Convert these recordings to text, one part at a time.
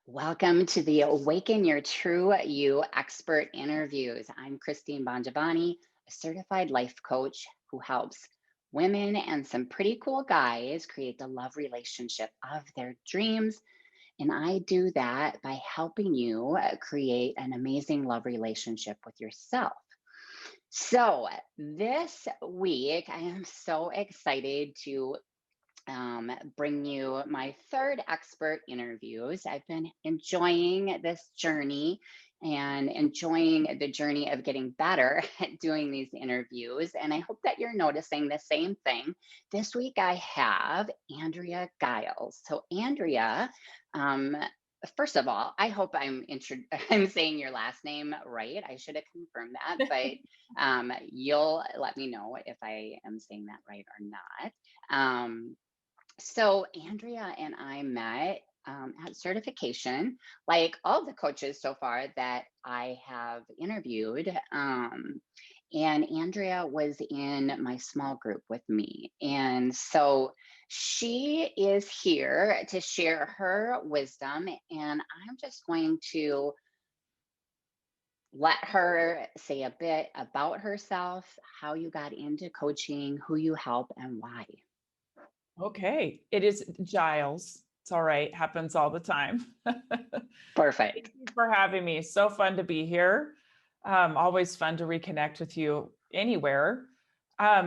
Welcome to the Awaken Your True You expert interviews. I'm Christine Bongiovanni, a certified life coach who helps women and some pretty cool guys create the love relationship of their dreams. And I do that by helping you create an amazing love relationship with yourself. So, this week, I am so excited to bring you my third expert interviews. I've been enjoying this journey and enjoying the journey of getting better at doing these interviews. And I hope that you're noticing the same thing. This week I have Andrea Giles. So, Andrea, um, first of all, I hope I'm saying your last name right. I should have confirmed that, but you'll let me know if I am saying that right or not. So Andrea and I met at certification, like all the coaches so far that I have interviewed. And Andrea was in my small group with me. And so she is here to share her wisdom. And I'm just going to let her say a bit about herself, how you got into coaching, who you help, and why. Okay, it is Giles. It's all right, happens all the time. Perfect. Thank you for having me. So fun to be here. Always fun to reconnect with you anywhere.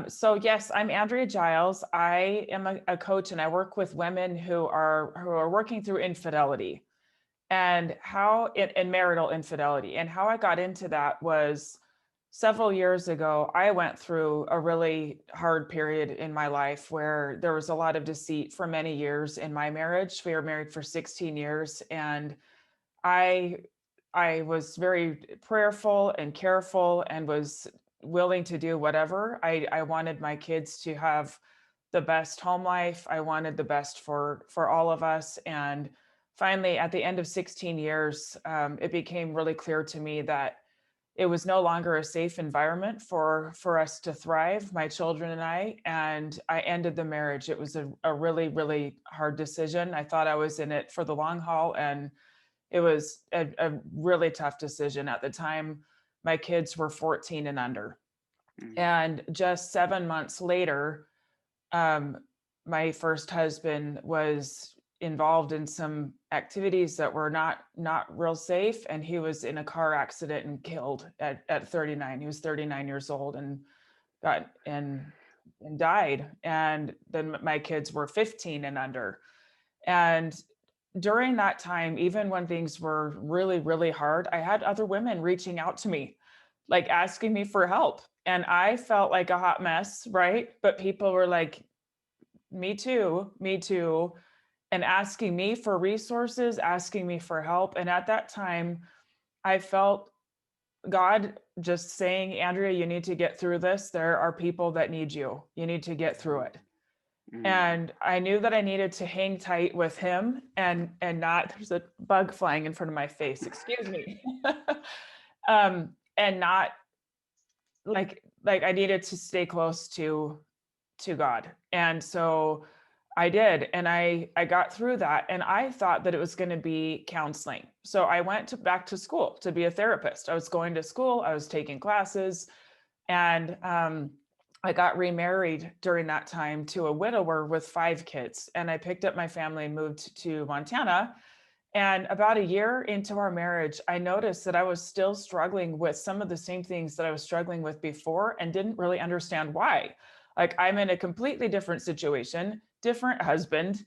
So yes, I'm Andrea Giles. I am a coach and I work with women who are working through infidelity and how in marital infidelity. And how I got into that was several years ago. I went through a really hard period in my life where there was a lot of deceit for many years in my marriage. We were married for 16 years, and I I was very prayerful and careful and was willing to do whatever. I wanted my kids to have the best home life. I wanted the best for all of us. And finally, at the end of 16 years, it became really clear to me that it was no longer a safe environment for us to thrive, my children and I ended the marriage. It was a really, really hard decision. I thought I was in it for the long haul, and it was a really tough decision. At the time, my kids were 14 and under. Mm. And just 7 months later, um, my first husband was involved in some activities that were not real safe, and he was in a car accident and killed at 39. He was 39 years old and got and died. And then my kids were 15 and under. And during that time, even when things were really, really hard, I had other women reaching out to me, like asking me for help. And I felt like a hot mess, right? But people were like, me too, and asking me for resources, asking me for help. And at that time, I felt God just saying, Andrea, you need to get through this. There are people that need you. You need to get through it. Mm. And I knew that I needed to hang tight with him and not, there's a bug flying in front of my face, excuse me. And not like I needed to stay close to God. And so I did. And I got through that. And I thought that it was going to be counseling. So I went back to school to be a therapist. I was going to school, I was taking classes, and I got remarried during that time to a widower with 5 kids. And I picked up my family and moved to Montana. And about a year into our marriage, I noticed that I was still struggling with some of the same things that I was struggling with before and didn't really understand why. Like, I'm in a completely different situation, different husband,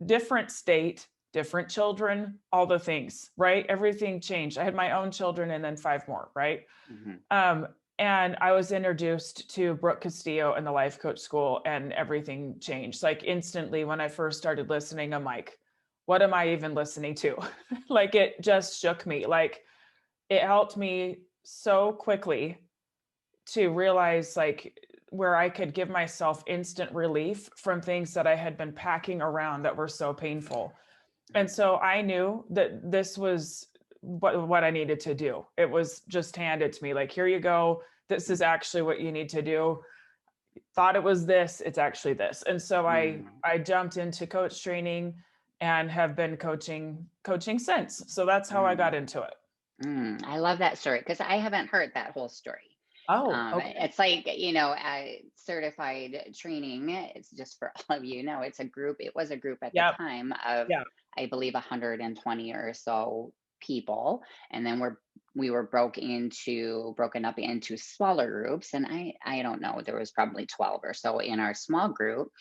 different state, different children, all the things, right? Everything changed. I had my own children and then 5 more, right? Mhm. Um, and I was introduced to Brooke Castillo in the life coach school, and everything changed. Like, instantly, when I first started listening, I'm like, what am I even listening to? Like, it just shook me. Like, it helped me so quickly to realize, like, where I could give myself instant relief from things that I had been packing around that were so painful. And Mm. so I knew that this was what I needed to do. It was just handed to me, like, here you go. This is actually what you need to do. Thought it was this, it's actually this. And so I Mm. I jumped into coach training, and have been coaching since. So that's how I got into it. I love that story because I haven't heard that whole story. Oh, okay. It's like, certified training. It's just for all of you know, it's a group. It was a group at the Yep. time of, Yeah. I believe, 120 or so people, and then we were broken up into smaller groups, and I don't know, there was probably 12 or so in our small group.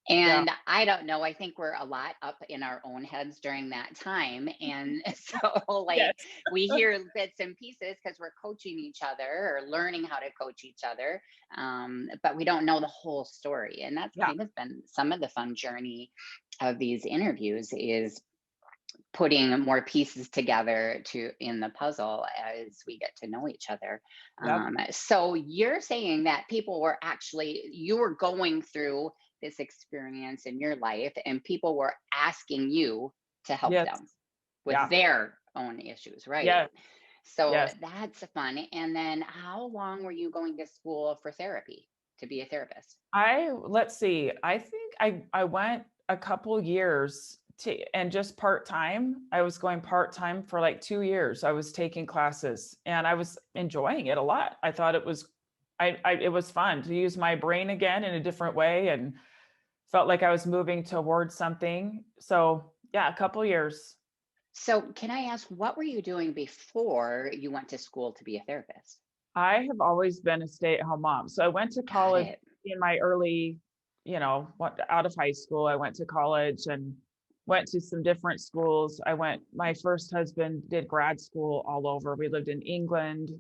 Yeah. And I don't know, I think we're a lot up in our own heads during that time. And so, like, Yes. we hear bits and pieces because we're coaching each other or learning how to coach each other. But we don't know the whole story. And that's Yeah. kind of been some of the fun journey of these interviews is putting more pieces together to in the puzzle as we get to know each other. Yep. So you're saying that people were actually, you were going through this experience in your life and people were asking you to help Yes. them with Yeah. their own issues, right? Yes. So Yes. that's fun. And then how long were you going to school for therapy to be a therapist? Let's see. I think I went a couple years to and just part-time. I was going part-time for like 2 years. I was taking classes and I was enjoying it a lot. I thought it was it was fun to use my brain again in a different way and felt like I was moving towards something. So, yeah, a couple years. So can I ask, what were you doing before you went to school to be a therapist? I have always been a stay-at-home mom. So I went to Got college it. in my early, out of high school. I went to college and went to some different schools. My first husband did grad school all over. We lived in England.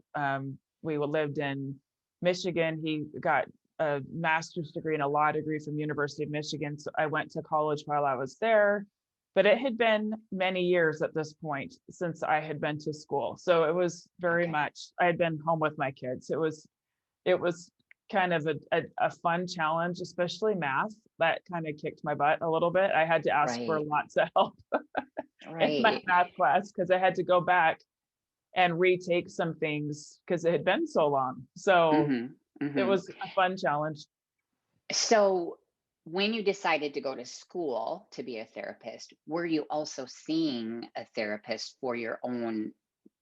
We lived in Michigan. He got a master's degree and a law degree from University of Michigan. So I went to college while I was there. But it had been many years at this point since I had been to school. So it was very Okay. much, I had been home with my kids. It was kind of a fun challenge, especially math. That kind of kicked my butt a little bit. I had to ask for Right. lots of help in my Right. math class because I had to go back and retake some things because it had been so long. So Mhm. it Mhm. was a fun challenge. So when you decided to go to school to be a therapist, were you also seeing a therapist for your own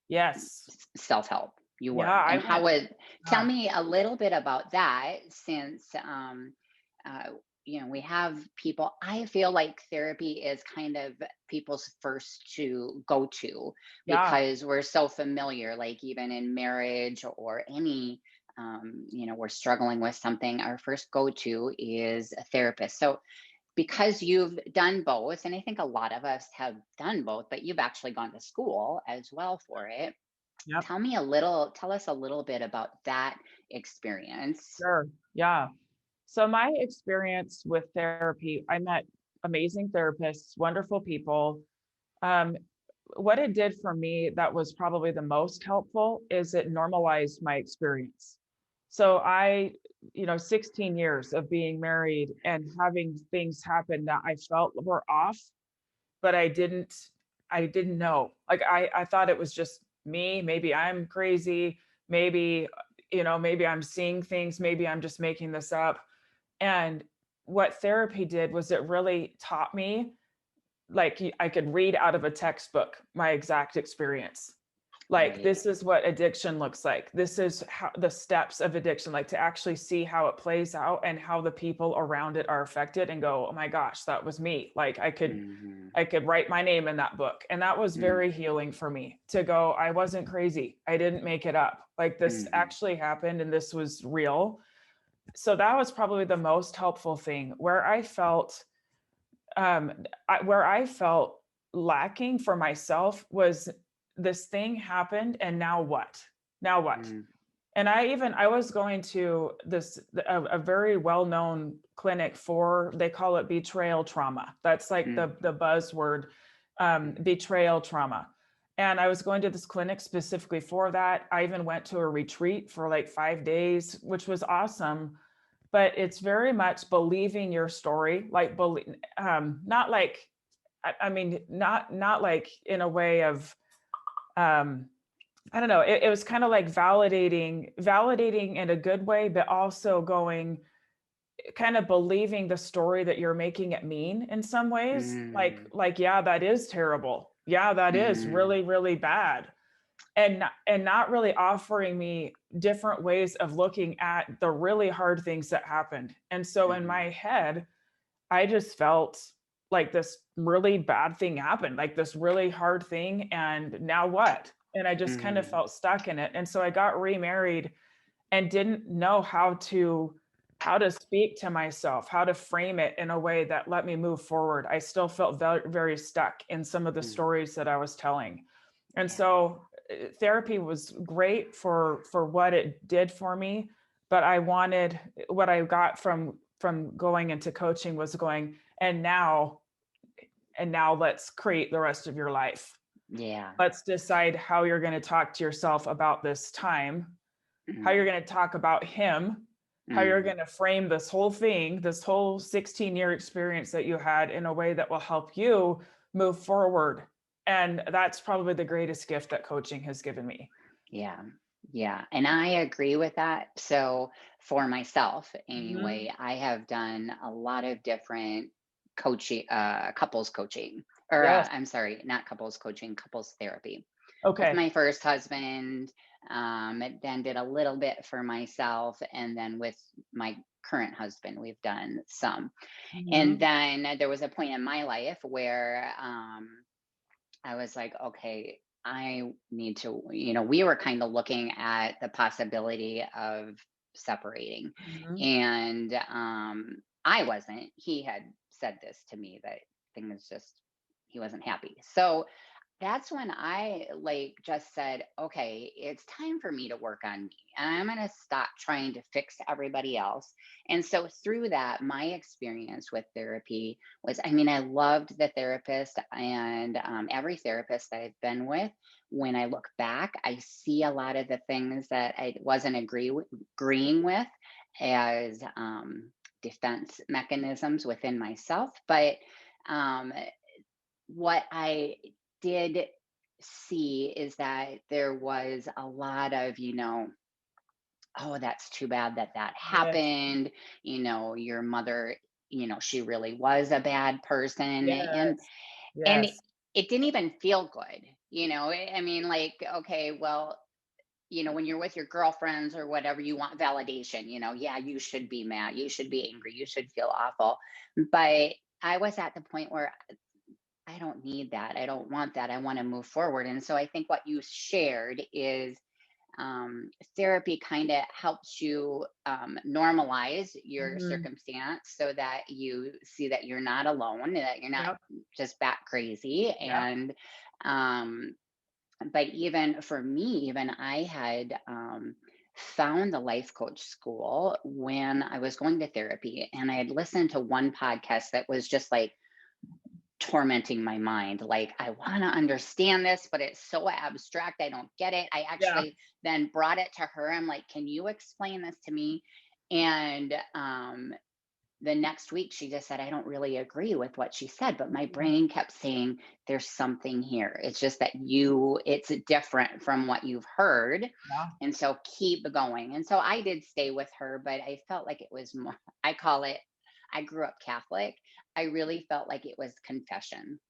Yes. self-help? You Yeah, were. I And how went. would tell Yeah. me a little bit about that since uh, we have people, I feel like therapy is kind of people's first to go to Yeah. because we're so familiar, like even in marriage or any, we're struggling with something, our first go to is a therapist. So because you've done both, and I think a lot of us have done both, but you've actually gone to school as well for it. Yep. Tell us a little bit about that experience. Sure. Yeah. So my experience with therapy, I met amazing therapists, wonderful people. Um, what it did for me that was probably the most helpful is it normalized my experience. So 16 years of being married and having things happen that I felt were off, but I didn't know. Like I thought it was just me, maybe I'm crazy, maybe maybe I'm seeing things, maybe I'm just making this up. And what therapy did was it really taught me, like, I could read out of a textbook my exact experience. Like, Right. this is what addiction looks like. This is how the steps of addiction, like to actually see how it plays out and how the people around it are affected and go, oh my gosh, that was me. Like Hmm. I could write my name in that book. And that was very Hmm. healing for me to go, I wasn't crazy. I didn't make it up. Like this Hmm. actually happened and this was real. So that was probably the most helpful thing where I felt lacking for myself was this thing happened and now what? Now what? Hmm. And I was going to a very well-known clinic for, they call it betrayal trauma. That's like the buzzword, betrayal trauma. And I was going to this clinic specifically for that. I even went to a retreat for like 5 days, which was awesome. But it's very much believing your story, like believe, not like, I mean, not like in a way of, um, I don't know. It was kind of like validating in a good way, but also going, kind of believing the story that you're making it mean in some ways. Mm, Yeah, that is terrible. Yeah, that is mm, really, really bad. And not really offering me different ways of looking at the really hard things that happened. And so in mhm, my head, I just felt like this really bad thing happened, like this really hard thing. And now what? And I just kind of mm, felt stuck in it. And so I got remarried and didn't know how to speak to myself, how to frame it in a way that let me move forward. I still felt very, very stuck in some of the mm. stories that I was telling. And Yeah. so therapy was great for what it did for me, but I wanted what I got from going into coaching was going, and now let's create the rest of your life. Yeah. Let's decide how you're going to talk to yourself about this time, how you're Mm, going to talk about him, how you're mm. going to frame this whole thing, this whole 16-year experience that you had in a way that will help you move forward. And that's probably the greatest gift that coaching has given me. Yeah. Yeah. And I agree with that. So for myself, Mhm. anyway, I have done a lot of different coaching, couples coaching, or Yes. I'm sorry, not couples coaching, couples therapy with Okay. my first husband. Then did a little bit for myself. And then with my current husband, we've done some. And Mhm. then there was a point in my life where I was like, okay, I need to, we were kind of looking at the possibility of separating. Mhm. And I wasn't. He had said this to me that things just, he wasn't happy. So that's when I like just said, okay, it's time for me to work on me. And I'm going to stop trying to fix everybody else. And so through that, my experience with therapy was, I mean, I loved the therapist and every therapist that I've been with. When I look back, I see a lot of the things that I wasn't agreeing with as defense mechanisms within myself. But um, what I did see is that there was a lot of, oh, that's too bad that that Yes. happened. Your mother, she really was a bad person. Yes. And Yes. it didn't even feel good. I mean, like, okay, well, when you're with your girlfriends or whatever, you want validation, yeah, you should be mad, you should be angry, you should feel awful. But I was at the point where I don't need that. I don't want that. I want to move forward. And so I think what you shared is therapy kind of helps you normalize your Mhm. circumstance so that you see that you're not alone, that you're not Yep. just bat crazy. Yep. Um, but even for me, even I had found the life coach school when I was going to therapy, and I had listened to one podcast that was just like, tormenting my mind. Like, I want to understand this, but it's so abstract. I don't get it. I Yeah. actually then brought it to her. I'm like, can you explain this to me? And the next week, she just said, I don't really agree with what she said, but my Mm. brain kept saying, there's something here. It's just that it's different from what you've heard. Yeah. And so keep going. And so I did stay with her, but I felt like it was more, I call it, I grew up Catholic. I really felt like it was confession.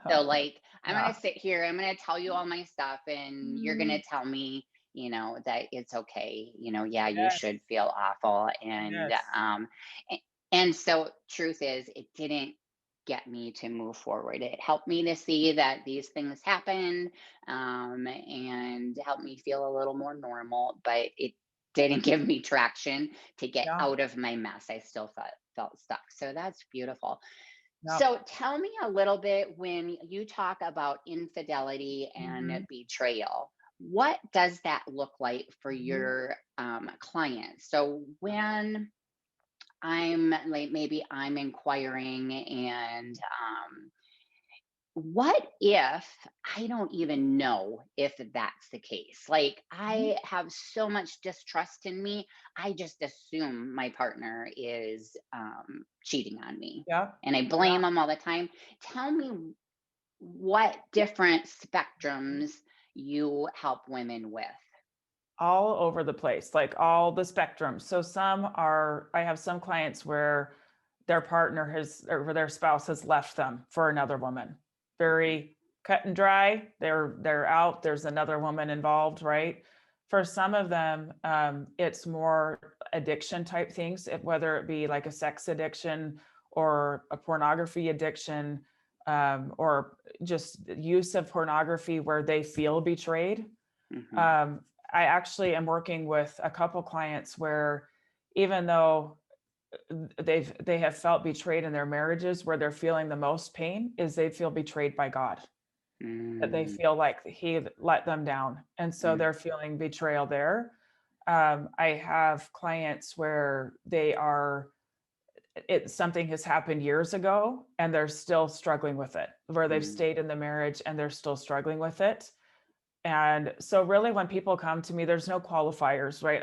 So, like, I'm going Yeah. to sit here, I'm going to tell you all my stuff, and you're going Mhm. to tell me, that it's okay. Yeah, you Yes. should feel awful. Yes. A- and so, truth is, it didn't get me to move forward. It helped me to see that these things happen, and helped me feel a little more normal, but it didn't give me traction to get Yeah. out of my mess. I still felt stuck. So that's beautiful. Yep. So tell me a little bit, when you talk about infidelity and Mhm. betrayal, what does that look like for Mhm. your clients? So when I'm like, maybe I'm inquiring and what if I don't even know if that's the case? Like, Mhm. I have so much distrust in me, I just assume my partner is cheating on me Yep. and I Yeah. blame them all the time. Tell me what different spectrums you help women with. all over the place, like all the spectrum. So I have some clients where their partner has, or their spouse has left them for another woman. Very cut and dry. They're out. There's another woman involved, right? For some of them, it's more addiction type things, whether it be like a sex addiction or a pornography addiction, or just use of pornography where they feel betrayed. Mm-hmm. I actually am working with a couple clients where even though they have felt betrayed in their marriages, where they're feeling the most pain is they feel betrayed by God, that they Mm-hmm. feel like he let them down, and so they're feeling betrayal there. I have clients where something has happened years ago and they're still struggling with it, where they've Mm-hmm. stayed in the marriage and they're still struggling with it. And so really when people come to me, there's no qualifiers, right?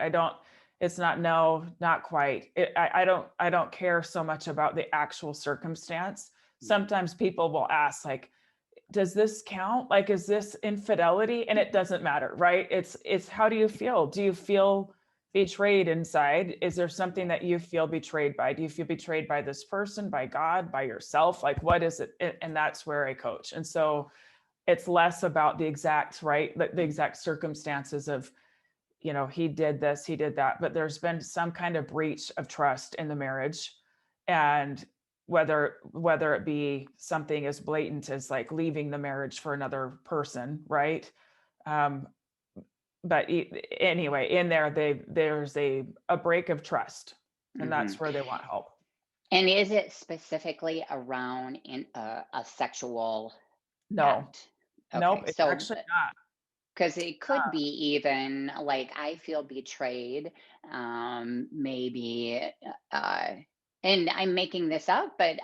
It's not no, not quite. I don't care so much about the actual circumstance. Sometimes people will ask like, does this count? Like, is this infidelity? And it doesn't matter, right? It's how do you feel? Do you feel betrayed inside? Is there something that you feel betrayed by? Do you feel betrayed by this person, by God, by yourself? Like, what is it? And that's where I coach. And so it's less about the exact, right? The exact circumstances of, he did this, he did that, but there's been some kind of breach of trust in the marriage. And whether it be something as blatant as like leaving the marriage for another person, right? Um, but anyway, in there, there's a break of trust, and Mm-hmm. that's where they want help. And is it specifically around in a sexual No, act? nope, Okay, it's so actually not. because it could be even like I feel betrayed, maybe, uh, and I'm making this up, but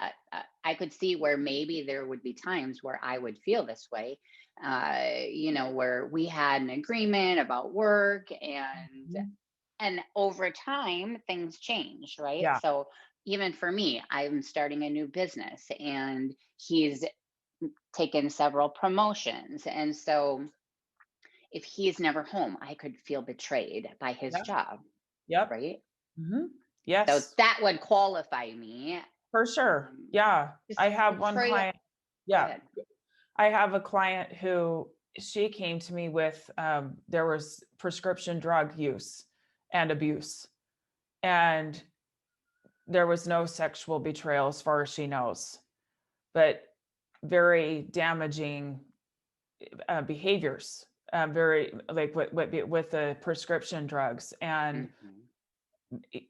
I could see where maybe there would be times where I would feel this way, where we had an agreement about work Mhm. and over time things change, right? Yeah, So even for me, I'm starting a new business and he's taken several promotions. And so if he's never home, I could feel betrayed by his yep, job, yep. right? Mhm. So Yes, that would qualify me. for sure. Yeah. Just I have one betrayal. client. Go Yeah. ahead. I have a client who she came to me with, there was prescription drug use and abuse, and there was no sexual betrayal as far as she knows, but very damaging behaviors, very like with the prescription drugs, and Hmm.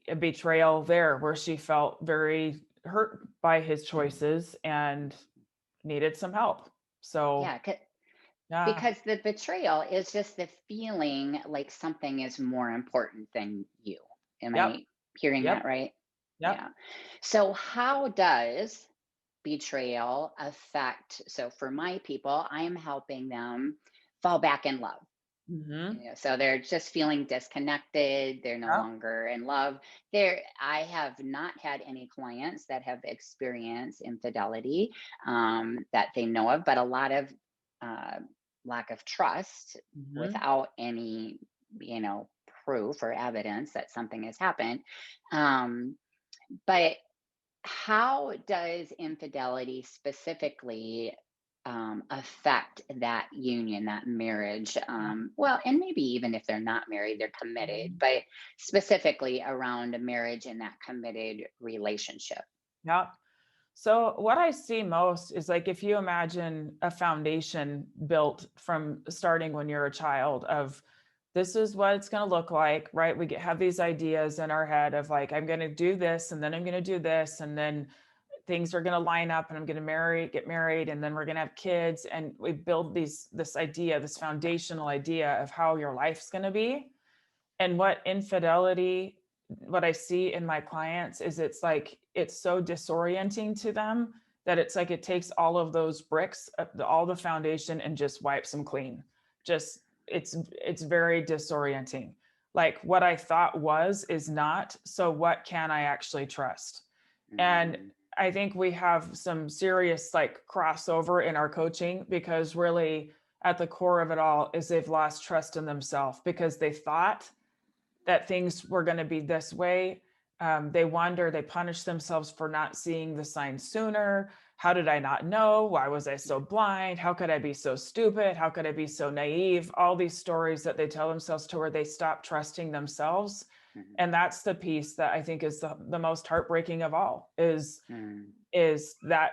a betrayal there where she felt very hurt by his choices and needed some help. So, Yeah, yeah. because the betrayal is just the feeling like something is more important than you. Am Yep. I hearing Yep. that right? Yep. Yeah. So how does betrayal affect? So for my people, I'm helping them fall back in love. Mhm. So they're just feeling disconnected. They're no Yep. longer in love. I have not had any clients that have experienced infidelity, that they know of, but a lot of uh, lack of trust Mhm. without any, you know, proof or evidence that something has happened. Um, but how does infidelity specifically affect that union, that marriage? Yeah. Well, and maybe even if they're not married, they're committed, Mhm. but specifically around a marriage and that committed relationship. Yep. So what I see most is like if you imagine a foundation built from starting when you're a child of this is what it's going to look like, right? Have these ideas in our head of like I'm going to do this and then I'm going to do this and then things are going to line up and I'm going to get married and then we're going to have kids and we build this idea, this foundational idea of how your life's going to be. And what I see in my clients is it's like it's so disorienting to them that it's like it takes all of those bricks, all the foundation, and just wipes them clean. Just it's very disorienting. Like what I thought was is not. So what can I actually trust? And Mm, I think we have some serious like crossover in our coaching because really at the core of it all is they've lost trust in themselves because they thought that things were going to be this way. They wonder, they punish themselves for not seeing the signs sooner. How did I not know? Why was I so blind? How could I be so stupid? How could I be so naive? All these stories that they tell themselves to where they stop trusting themselves. Mhm. And that's the piece that I think is the most heartbreaking of all Mm. is that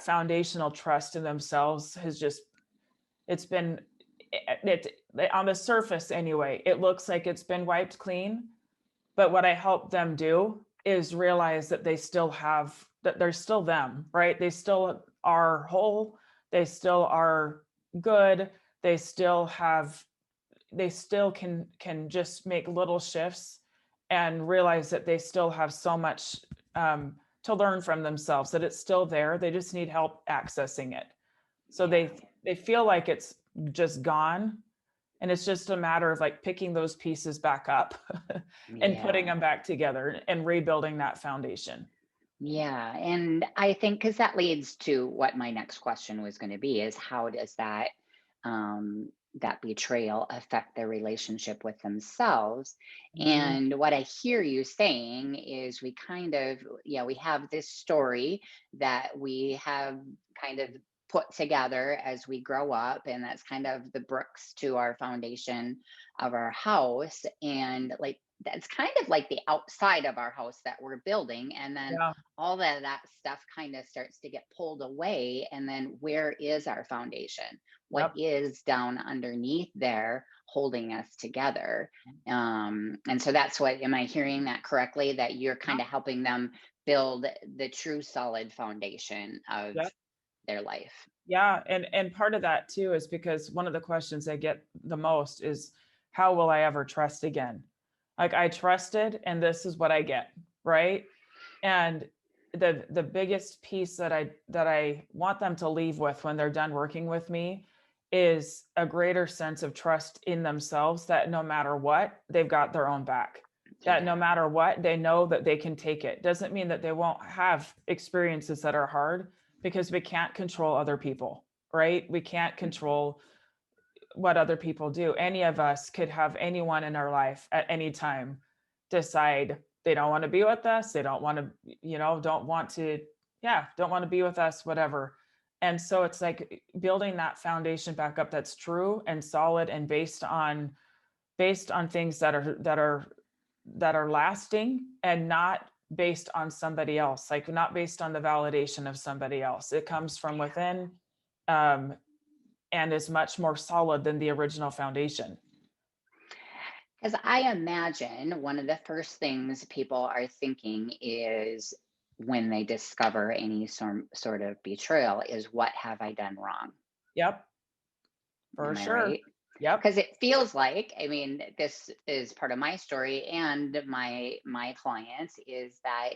foundational trust in themselves has just it's been on the surface anyway, it looks like it's been wiped clean, but what I help them do is realize that they still have that they're still them, right? They still are whole, they still are good, they still have they still can just make little shifts and realize that they still have so much to learn from themselves, that it's still there, they just need help accessing it. So Yeah. they feel like it's just gone, and it's just a matter of like picking those pieces back up and putting Yeah. them back together and rebuilding that foundation. Yeah. And I think because that leads to what my next question was going to be is how does that betrayal affect their relationship with themselves? Mhm. And what I hear you saying is we kind of, yeah, we have this story that we have kind of put together as we grow up, and that's kind of the bricks to our foundation of our house. And like, that's kind of like the outside of our house that we're building. And then Yeah. all of that stuff kind of starts to get pulled away. And then where is our foundation? What Yep. is down underneath there holding us together? And so that's what, am I hearing that correctly? That you're kind Yep. of helping them build the true solid foundation of Yep. their life. Yeah, and part of that too is because one of the questions I get the most is how will I ever trust again? Like I trusted and this is what I get, right? And the biggest piece that I want them to leave with when they're done working with me is a greater sense of trust in themselves, that no matter what, they've got their own back. That no Yeah. matter what, they know that they can take it. Doesn't mean that they won't have experiences that are hard, because we can't control other people, right? We can't control what other people do. Any of us could have anyone in our life at any time decide they don't want to be with us, they don't want to, don't want to, yeah, don't want to be with us, whatever. And so it's like building that foundation back up that's true and solid and based on things that are lasting, and not based on somebody else, like not based on the validation of somebody else. It comes from within, um, and is much more solid than the original foundation. Because I imagine one of the first things people are thinking is when they discover any sort of betrayal is what have I done wrong? Yep, for Am I sure. right? Yep. Because it feels like, I mean, this is part of my story and my clients is that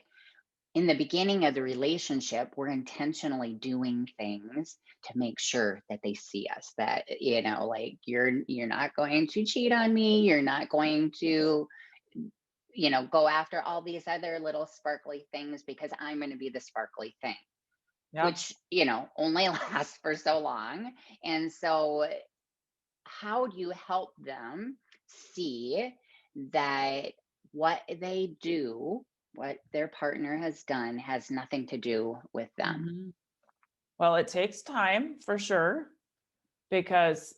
in the beginning of the relationship, we're intentionally doing things to make sure that they see us. That like you're not going to cheat on me. You're not going to go after all these other little sparkly things because I'm going to be the sparkly thing, Yep. which only lasts for so long. And so how do you help them see that what they do, what their partner has done, has nothing to do with them? Mhm. Well, it takes time for sure, because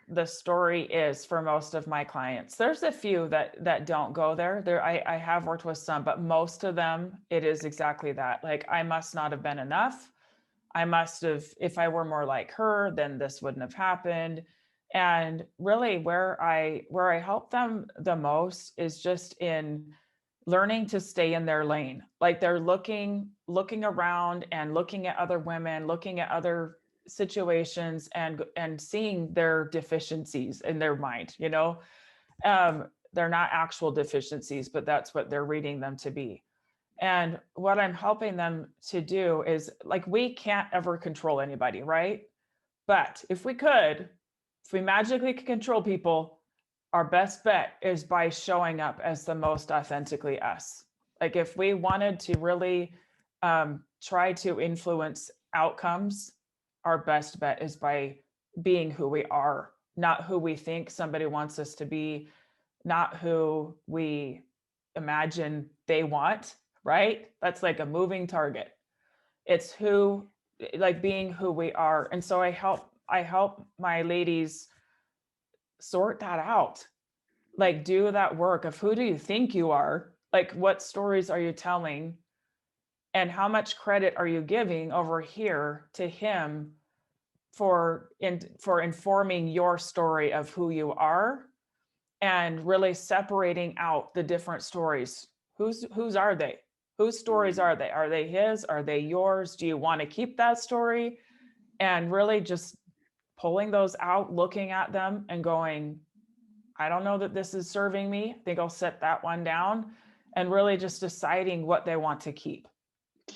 the story is for most of my clients. There's a few that don't go there. I have worked with some, but most of them it is exactly that. Like I must not have been enough. I must have, if I were more like her, then this wouldn't have happened. And really where I help them the most is just in learning to stay in their lane. Like they're looking around and looking at other women, looking at other situations, and seeing their deficiencies in their mind. They're not actual deficiencies, but that's what they're reading them to be. And what I'm helping them to do is, like, we can't ever control anybody, right? But if we magically could control people, our best bet is by showing up as the most authentically us. Like, if we wanted to really try to influence outcomes, our best bet is by being who we are, not who we think somebody wants us to be, not who we imagine they want, right? That's like a moving target. It's who, like being who we are. And so I help my ladies sort that out. Like do that work of who do you think you are? Like what stories are you telling? And how much credit are you giving over here to him for informing your story of who you are, and really separating out the different stories. Whose are they? Whose stories Mm. are they? Are they his? Are they yours? Do you want to keep that story? And really just pulling those out, looking at them and going, I don't know that this is serving me. I think I'll set that one down, and really just deciding what they want to keep.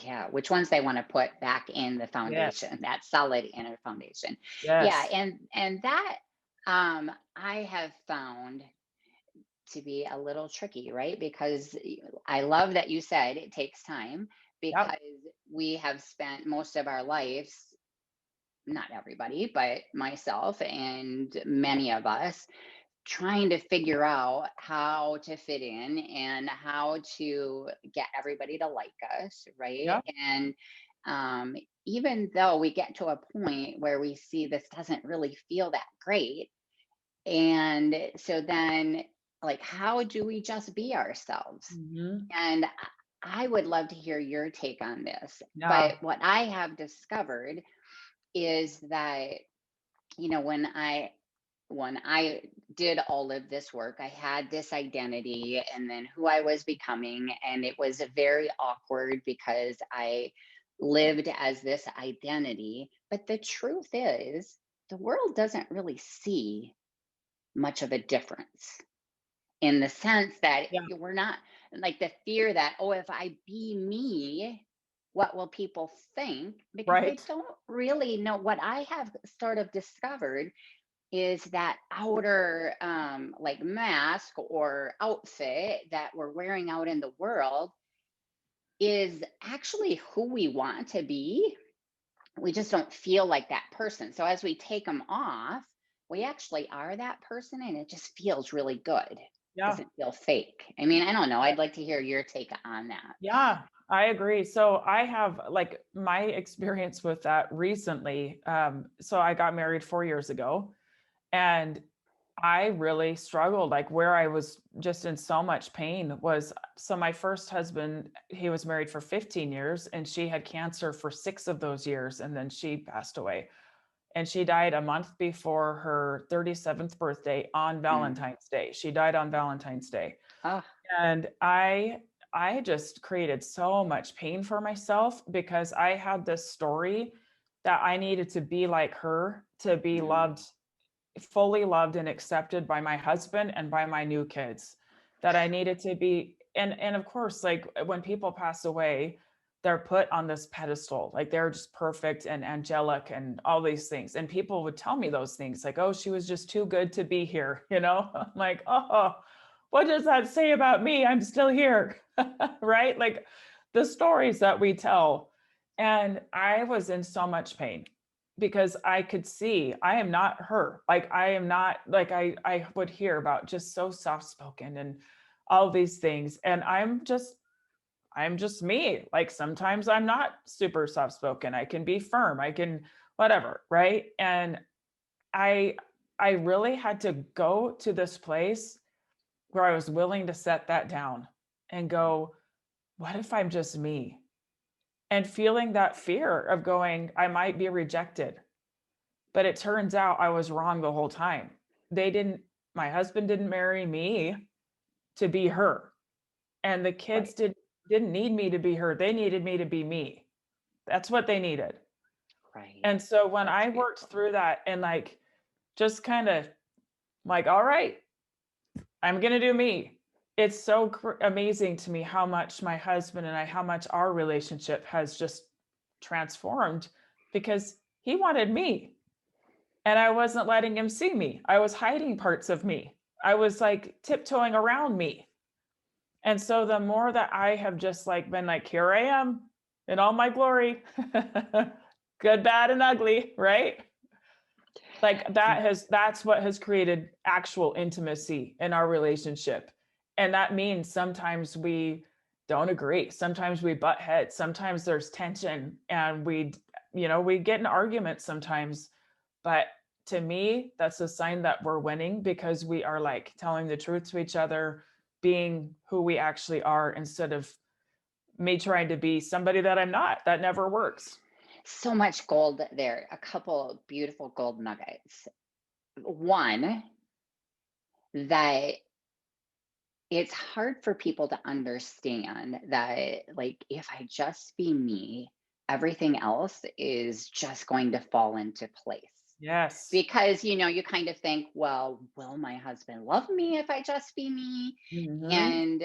Yeah, which ones they want to put back in the Yes. foundation, that solid inner foundation. Yeah, Yes. and that I have found to be a little tricky, right? Because I love that you said it takes time, Yep. because we have spent most of our lives, not everybody, but myself and many of us, trying to figure out how to fit in and how to get everybody to like us, right? Yep. And um, even though we get to a point where we see this doesn't really feel that great, and so then, like, how do we just be ourselves? Hmm. And I would love to hear your take on this. Yeah. But what I have discovered is that, when I did all of this work, I had this identity and then who I was becoming. And it was very awkward because I lived as this identity. But the truth is, the world doesn't really see much of a difference, in the sense that Yeah. we're not, like, the fear that, oh, if I be me, what will people think? Because they Right. don't really know. What I have sort of discovered is that outer, like, mask or outfit that we're wearing out in the world is actually who we want to be. We just don't feel like that person. So as we take them off, we actually are that person, and it just feels really good. Yeah. Doesn't feel fake. I mean, I don't know. I'd like to hear your take on that. Yeah, I agree. So I have like my experience with that recently. So I got married 4 years ago, and I really struggled. Like where I was just in so much pain was, so my first husband, he was married for 15 years and she had cancer for 6 of those years. And then she passed away, and she died a month before her 37th birthday on Mm. Valentine's Day. She died on Valentine's Day. Oh, And I just created so much pain for myself because I had this story that I needed to be like her to be mm, loved, fully loved and accepted by my husband and by my new kids. That I needed to be, and of course, like when people pass away, they're put on this pedestal, like they're just perfect and angelic and all these things. And people would tell me those things like, oh, she was just too good to be here, you know? I'm like, oh, what does that say about me? I'm still here. Right? Like the stories that we tell. And I was in so much pain because I could see I am not her. Like I am not, like I would hear about just so soft spoken and all these things. And I'm just me. Like sometimes I'm not super soft spoken. I can be firm. I can whatever, right? And I I really had to go to this place where I was willing to set that down and go, what if I'm just me? And feeling that fear of going, I might be rejected. But it turns out I was wrong the whole time. They didn't, my husband didn't marry me to be her. And the kids right, didn't need me to be her. They needed me to be me. That's what they needed. right. And so when That's I worked beautiful. through that and like just kind of like, all right, I'm going to do me. It's so amazing to me how much my husband and I, how much our relationship has just transformed because he wanted me and I wasn't letting him see me. I was hiding parts of me. I was like tiptoeing around me. And so the more that I have just like been like, here I am in all my glory, good, bad, and ugly, right? Like that's what has created actual intimacy in our relationship. And that means sometimes we don't agree. Sometimes we butt heads. Sometimes there's tension and we get in arguments sometimes. But to me, that's a sign that we're winning because we are like telling the truth to each other, being who we actually are instead of me trying to be somebody that I'm not. That never works. So much gold there. A couple beautiful gold nuggets. One, that it's hard for people to understand that, like, if I just be me, everything else is just going to fall into place. Yes. Because, you kind of think, well, will my husband love me if I just be me? Hmm. And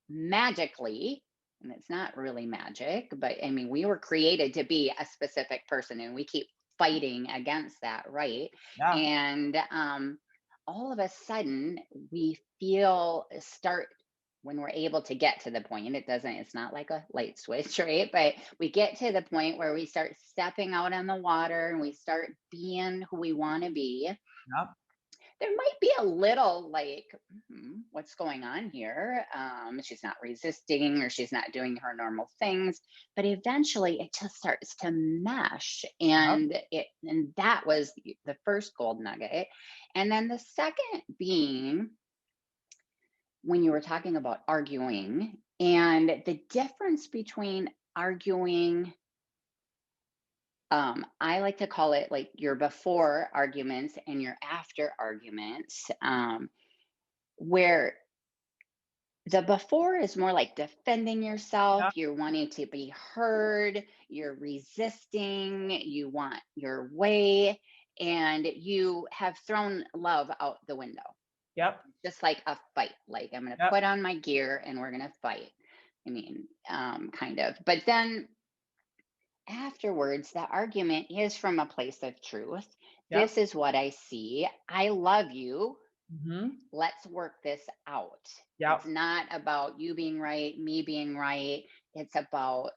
magically, and it's not really magic, but I mean, we were created to be a specific person and we keep fighting against that, right? Yeah. And all of a sudden, we feel start when we're able to get to the point, it's not like a light switch, right? But we get to the point where we start stepping out on the water and we start being who we want to be. Yep. There might be a little like, what's going on here? She's not resisting or she's not doing her normal things, but eventually it just starts to mesh. Yep. And that was the first gold nugget. And then the second being when you were talking about arguing and the difference between arguing, I like to call it like your before arguments and your after arguments, where the before is more like defending yourself, Yep. you're wanting to be heard, you're resisting, you want your way, and you have thrown love out the window. Yep. Just like a fight, like I'm going to Yep. put on my gear and we're going to fight. I mean, kind of. But then afterwards, the argument is from a place of truth. This Yep. is what I see. I love you. Hmm. Let's work this out. It's Yep. not about you being right, me being right. It's about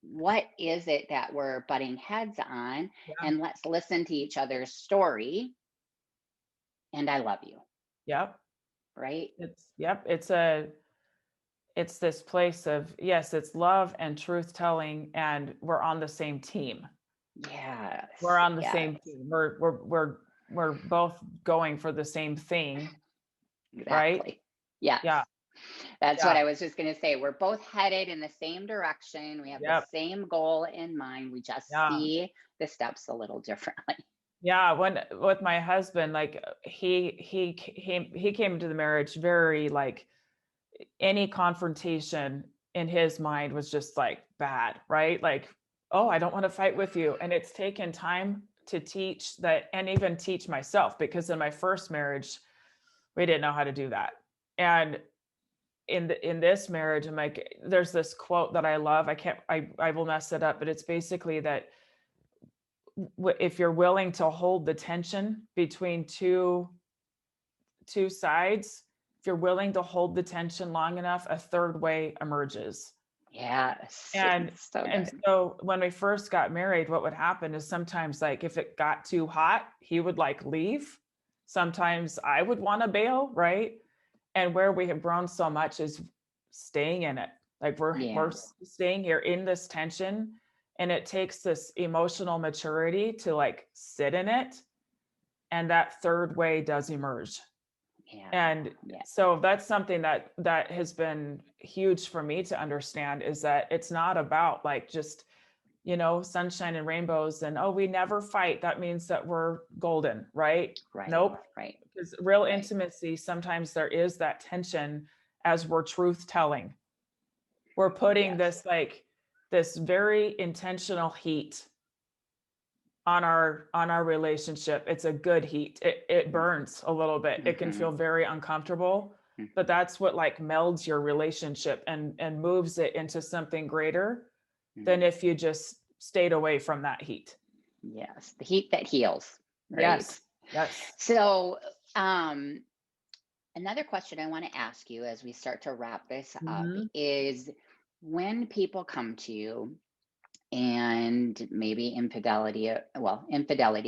what is it that we're butting heads on, Yeah. and let's listen to each other's story. And I love you, Yep. right? Yep. It's this place of, yes, it's love and truth telling, and we're on the same team. We're Yes, on the yes, same team. We're both going for the same thing, right? exactly. Yes. Yeah. That's what Yeah. I was just going to say. We're both headed in the same direction. We have the Yep. same goal in mind. We just Yeah. see the steps a little differently. Yeah, when with my husband, like he came into the marriage very like any confrontation in his mind was just like bad, right? Like, oh, I don't want to fight with you. And it's taken time to teach that and even teach myself because in my first marriage, we didn't know how to do that. And in this marriage, I'm like, there's this quote that I love. I will mess it up, but it's basically that if you're willing to hold the tension between two sides, if you're willing to hold the tension long enough, a third way emerges. Yes, And so and good. so when we first got married, what would happen is sometimes like if it got too hot, he would like leave. Sometimes I would want to bail, right? And where we have grown so much is staying in it. Like we're Yeah, staying here in this tension, and it takes this emotional maturity to like sit in it, and that third way does emerge. yeah, And yeah, so that's something that has been huge for me to understand is that it's not about like just sunshine and rainbows and oh we never fight that means that we're golden, right? right, Nope. right, Because real right. intimacy, sometimes there is that tension as we're truth telling. We're putting Yes. this very intentional heat on our relationship. It's a good heat. It burns a little bit. It can Mm-hmm, feel very uncomfortable, but that's what like melds your relationship and moves it into something greater than hmm. if you just stayed away from that heat. Yes, the heat that heals, right? Yes. Yes. So, another question I want to ask you as we start to wrap this up Mhm. is when people come to you and maybe infidelity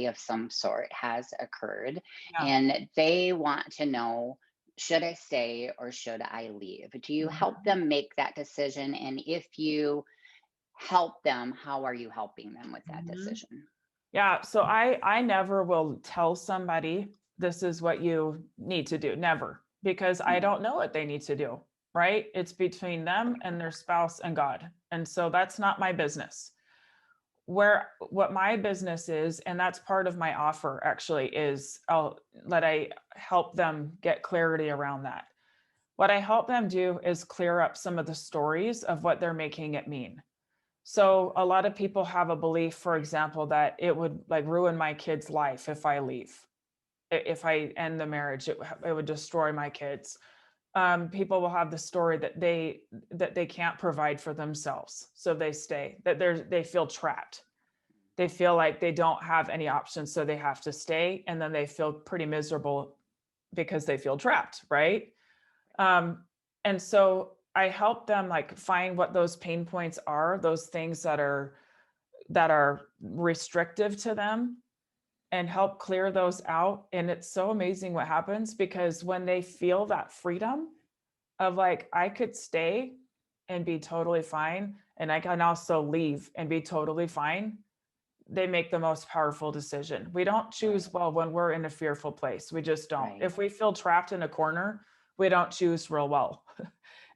of some sort has occurred, Yeah. and they want to know, should I stay or should I leave? Do you help Mhm. them make that decision? And if you help them, how are you helping them with that Mhm. decision? Yeah, so I never will tell somebody this is what you need to do. Never, because I Mm, don't know what they need to do, right? It's between them and their spouse and God. And so that's not my business. Where what my business is, and that's part of my offer actually, is I help them get clarity around that. What I help them do is clear up some of the stories of what they're making it mean. So a lot of people have a belief, for example, that it would like ruin my kid's life if I leave. If I end the marriage, it would destroy my kids. People will have the story that they can't provide for themselves, so they stay. That they feel trapped. They feel like they don't have any options, so they have to stay, and then they feel pretty miserable because they feel trapped, right? Um, and so I help them like find what those pain points are, those things that are restrictive to them, and help clear those out. And it's so amazing what happens, because when they feel that freedom of like, I could stay and be totally fine, and I can also leave and be totally fine, they make the most powerful decision. We don't right, choose well when we're in a fearful place. We just don't. right. If we feel trapped in a corner, we don't choose real well.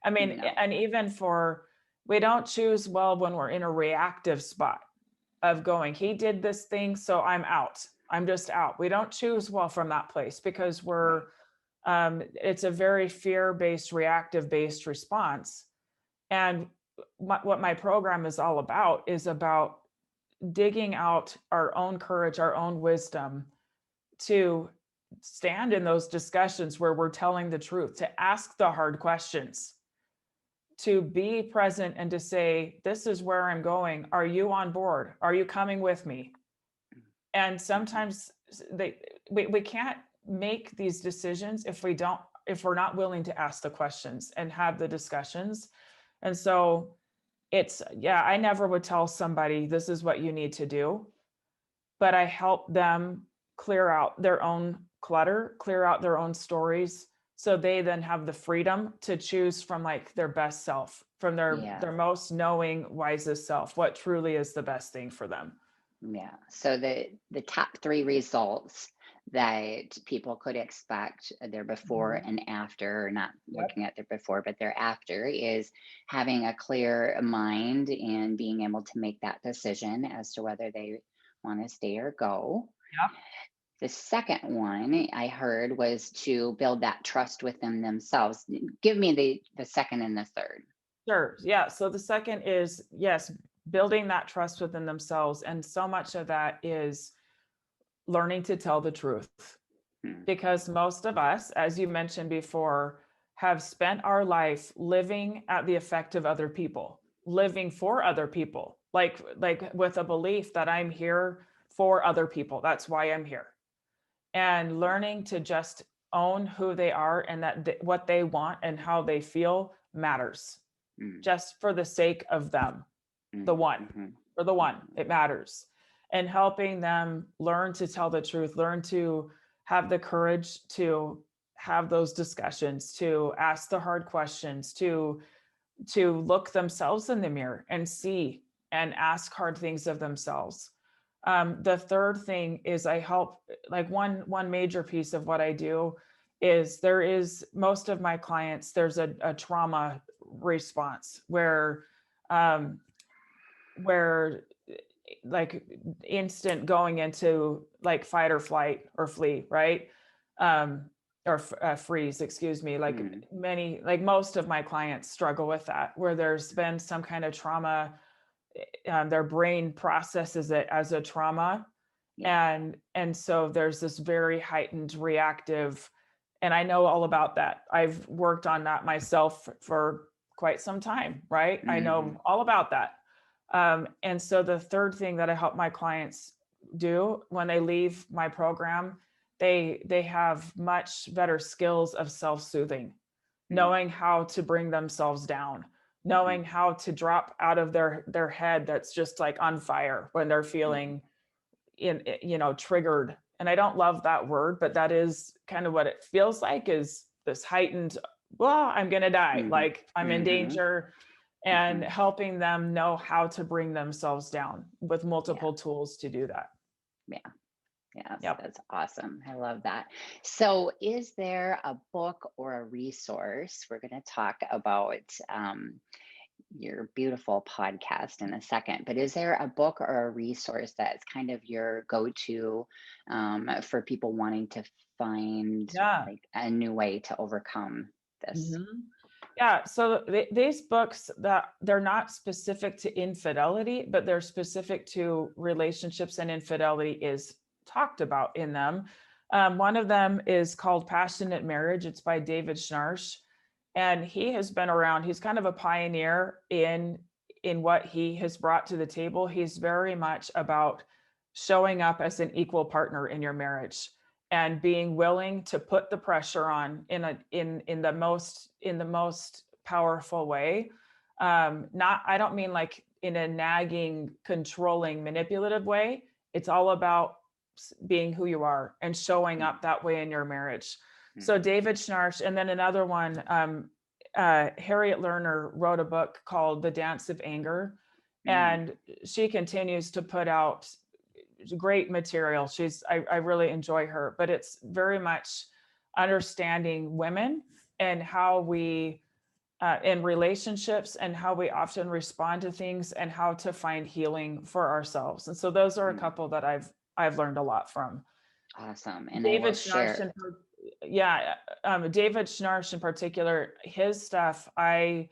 I mean, No, and even for, we don't choose well when we're in a reactive spot of going, he did this thing, so I'm out. I'm just out. We don't choose well from that place, because right. it's a very fear-based, reactive-based response. And what my program is all about is about digging out our own courage, our own wisdom to stand in those discussions where we're telling the truth, to ask the hard questions, to be present and to say, this is where I'm going. Are you on board? Are you coming with me? And Mhm. sometimes we can't make these decisions if we're not willing to ask the questions and have the discussions. And so it's, yeah, I never would tell somebody this is what you need to do, but I help them clear out their own clutter, clear out their own stories, so they then have the freedom to choose from like their best self, from Yeah, their most knowing, wisest self, what truly is the best thing for them. yeah. So the top three results that people could expect, their before Mhm. and after, or not Yep. looking at their before, but their after, is having a clear mind and being able to make that decision as to whether they want to stay or go. Yep. The second one I heard was to build that trust within themselves. Give me the second and the third. Sure. Yeah. So the second is, yes, building that trust within themselves. And so much of that is learning to tell the truth. Hmm. Because most of us, as you mentioned before, have spent our life living at the effect of other people, living for other people, like with a belief that I'm here for other people. That's why I'm here. And learning to just own who they are, and that what they want and how they feel matters, Mm, just for the sake of them, the mm, one, mhm, for the one, mhm, it matters. And helping them learn to tell the truth, learn to have the courage to have those discussions, to ask the hard questions, to look themselves in the mirror and see and ask hard things of themselves. The third thing is I help, like one major piece of what I do is, there is, most of my clients, there's a trauma response um, where like instant going into like fight or flight or flee, right? Um, or freeze, excuse me. Like mm, like most of my clients struggle with that, where there's been some kind of trauma. Their brain processes it as a trauma, yeah. and so there's this very heightened reactive, and I know all about that. I've worked on that myself for quite some time, right? I Mhm, know all about that. And so the third thing that I help my clients do when they leave my program, they have much better skills of self-soothing, mm, knowing how to bring themselves down, knowing how to drop out of their head that's just like on fire when they're feeling triggered. And I don't love that word, but that is kind of what it feels like, is this heightened, well, I'm going to die, Mm-hmm. like I'm in Mm-hmm. danger, and Mm-hmm. helping them know how to bring themselves down with Yeah. multiple tools to do that. Yeah. Yes, Yep. that's awesome. I love that. So, is there a book or a resource? We're going to talk about your beautiful podcast in a second, but is there a book or a resource that's kind of your go to for people wanting to find Yeah. like a new way to overcome this? Mhm. Yeah, so these books, that they're not specific to infidelity, but they're specific to relationships, and infidelity is talked about in them. One of them is called Passionate Marriage. It's by David Schnarch, and he has been around. He's kind of a pioneer in what he has brought to the table. He's very much about showing up as an equal partner in your marriage, and being willing to put the pressure on in the most powerful way. Not, I don't mean like in a nagging, controlling, manipulative way. It's all about being who you are and showing up that way in your marriage. So Mm-hmm. David Schnarch, and then another one, Harriet Lerner wrote a book called The Dance of Anger, and she continues to put out great material. I really enjoy her, but it's very much understanding women and how we, in relationships, and how we often respond to things, and how to find healing for ourselves. And so those are a Mm-hmm. couple that I've learned a lot from. Awesome. And I will David Schnarch, share. yeah, David Schnarch in particular, his stuff I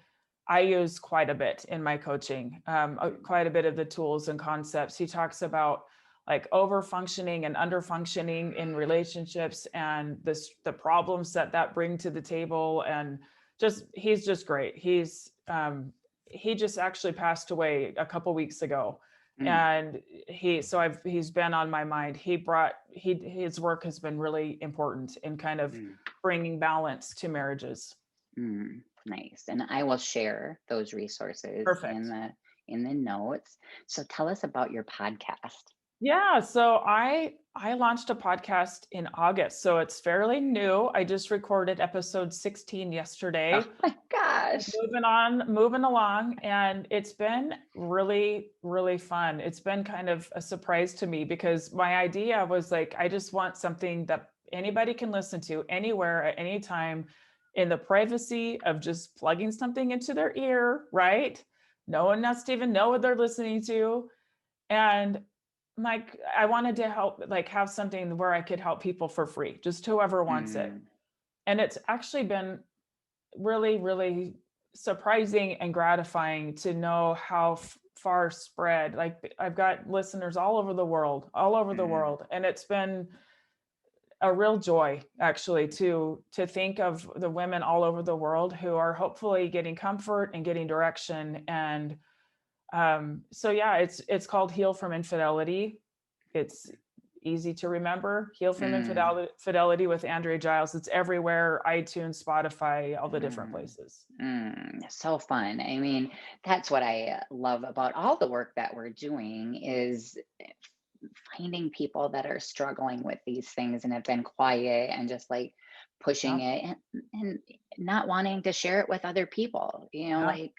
use quite a bit in my coaching. Quite a bit of the tools and concepts. He talks about like over functioning and under functioning in relationships, and the problems that bring to the table, and he's just great. He just actually passed away a couple weeks ago, Mm, and he's been on my mind. His work has been really important in kind of mm, bringing balance to marriages. nice. And I will share those resources Perfect. in the notes. So tell us about your podcast. Yeah, so I launched a podcast in August, so it's fairly new. I just recorded episode 16 Oh yesterday. my gosh. Moving along, and it's been really, really fun. It's been kind of a surprise to me, because my idea was like, I just want something that anybody can listen to anywhere at any time, in the privacy of just plugging something into their ear, right? No one has to even know what they're listening to. And like, I wanted to help, like, have something where I could help people for free, just whoever wants it. Mm, And it's actually been really, really surprising and gratifying to know how far spread. Like, I've got listeners all over the mm, world, and it's been a real joy actually to think of the women all over the world who are hopefully getting comfort and getting direction. And so yeah, it's called Heal from Infidelity. It's easy to remember. Heal from mm, Infidelity with Andrea Giles. It's everywhere: iTunes, Spotify, all the different mm, places. so fun. I mean, that's what I love about all the work that we're doing is finding people that are struggling with these things and have been quiet and just like pushing Yep. it and not wanting to share it with other people, Yep. like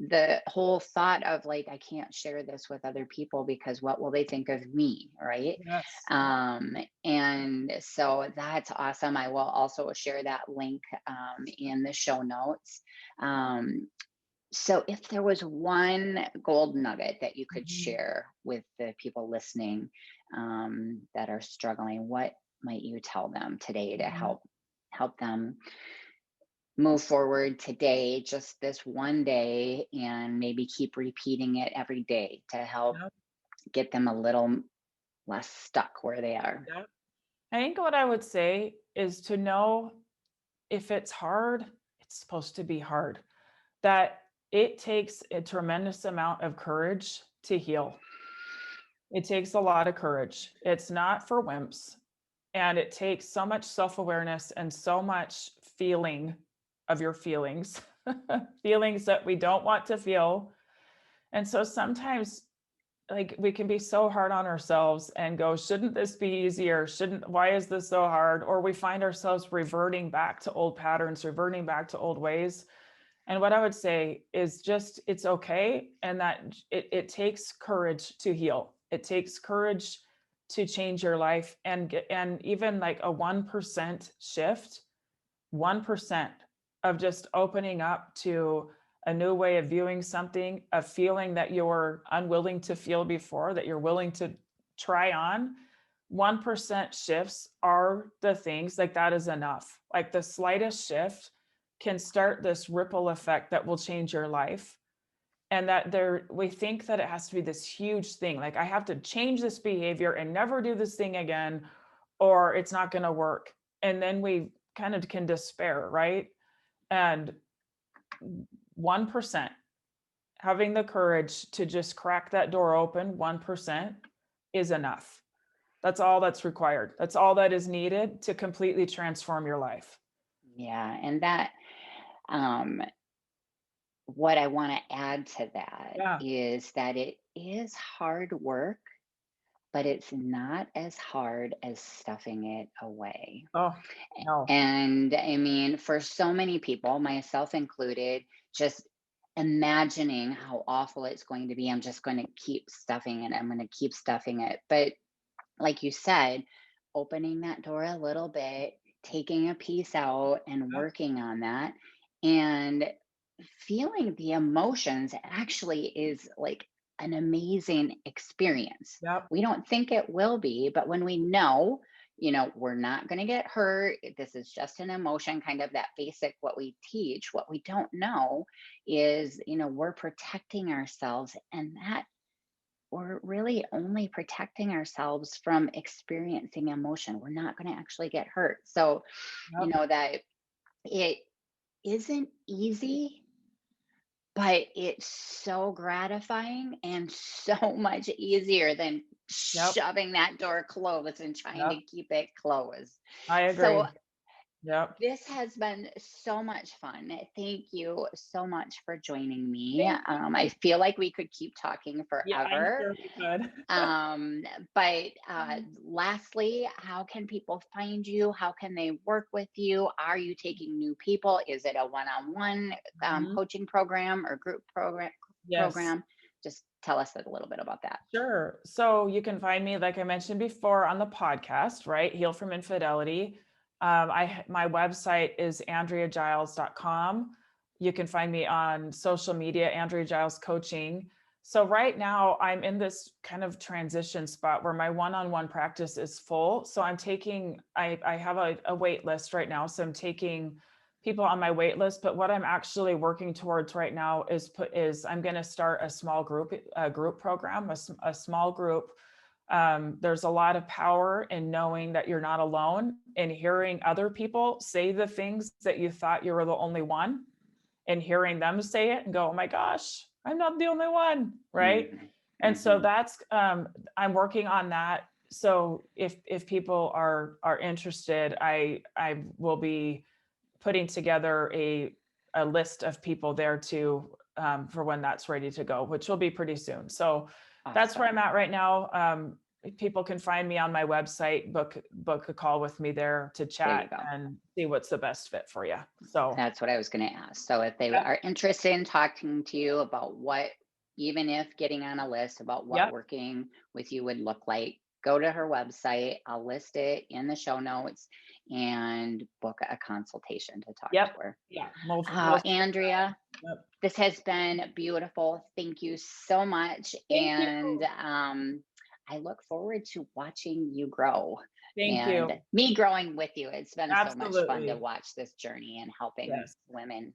the whole thought of like I can't share this with other people because what will they think of me, right? Yes. And so that's awesome. I will also share that link in the show notes. um, so if there was one gold nugget that you could Mhm. share with the people listening that are struggling, what might you tell them today to Mhm. help them move forward today, just this one day, and maybe keep repeating it every day to help Yep. get them a little less stuck where they are. Yep. I think what I would say is to know, if it's hard, it's supposed to be hard. That it takes a tremendous amount of courage to heal. It takes a lot of courage. It's not for wimps. And it takes so much self awareness and so much feeling of your feelings feelings that we don't want to feel. And so sometimes like we can be so hard on ourselves and go, shouldn't this be easier? Why is this so hard? Or we find ourselves reverting back to old patterns, reverting back to old ways. And what I would say is just it's okay. And that it takes courage to heal. It takes courage to change your life and even like a 1% shift, 1% of just opening up to a new way of viewing something, a feeling that you're unwilling to feel before, that you're willing to try on. 1% shifts are the things like that is enough. Like the slightest shift can start this ripple effect that will change your life. And that we think that it has to be this huge thing. Like I have to change this behavior and never do this thing again, or it's not going to work. And then we kind of can despair, right? And 1%, having the courage to just crack that door open, 1% is enough. That's all that's required. That's all that is needed to completely transform your life. Yeah. And that, um, what I want to add to that Yeah. is that it is hard work, but it's not as hard as stuffing it away. Oh, no. And I mean, for so many people, myself included, just imagining how awful it's going to be, I'm just going to keep stuffing it. I'm going to keep stuffing it. But like you said, opening that door a little bit, taking a piece out and Yep. working on that, and feeling the emotions actually is like an amazing experience. Yep. We don't think it will be, but when we know, we're not going to get hurt, this is just an emotion, kind of that basic what we teach. What we don't know is, we're protecting ourselves, and that we're really only protecting ourselves from experiencing emotion. We're not going to actually get hurt. So, Yep. that it isn't easy, but it's so gratifying and so much easier than Yep. shoving that door closed and trying to Yep. keep it closed. I So agree. Yep. this has been so much fun. Thank you so much for joining me. Thank I you. feel like we could keep talking Yeah, I'm forever. sure we could. Um, but lastly, how can people find you? How can they work with you? Are you taking new people? Is it a one-on-one Mhm. coaching program or group program? Yes. Program? Just tell us a little bit about that. Sure. So you can find me, like I mentioned before, on the podcast, right? Heal from Infidelity. My website is andreagiles.com. You can find me on social media, Andrea Giles Coaching. So right now I'm in this kind of transition spot where my one-on-one practice is full. So I have a wait list right now. So I'm taking people on my wait list, but what I'm actually working towards right now is I'm going to start a group program, a small group. There's a lot of power in knowing that you're not alone and hearing other people say the things that you thought you were the only one, and hearing them say it and go, oh my gosh, I'm not the only one, right? Mhm, And so mhm. that's I'm working on that. So if people are interested, I will be putting together a list of people there to for when that's ready to go, which will be pretty soon. So that's where I'm Awesome. at right now. People can find me on my website, book a call with me there to There you chat go. and see what's the best fit for you. So That's what I was going to ask. So if they yep, are interested in talking to you about what, even if getting on a list about what yep, working with you would look like, go to her website. I'll list it in the show notes and book a consultation to talk to yep, her. yeah, most Andrea, yep. this has been beautiful. Thank you so much. Thank you. And I look forward to watching you grow Thank and you. me growing with you. It's been so much fun to Absolutely. watch this journey and helping Yes. women.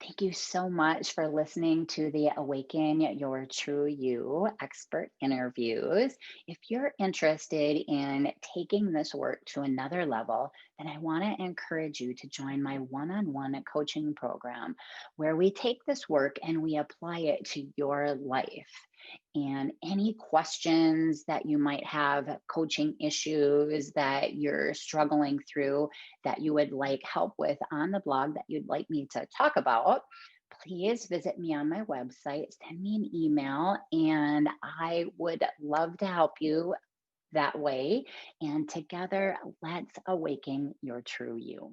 Thank you so much for listening to the Awaken Your True You expert interviews. If you're interested in taking this work to another level, then I want to encourage you to join my one on one coaching program where we take this work and we apply it to your life. And any questions that you might have, coaching issues that you're struggling through that you would like help with on the blog that you'd like me to talk about, please visit me on my website, send me an email, and I would love to help you that way. And together, let's awaken your true you.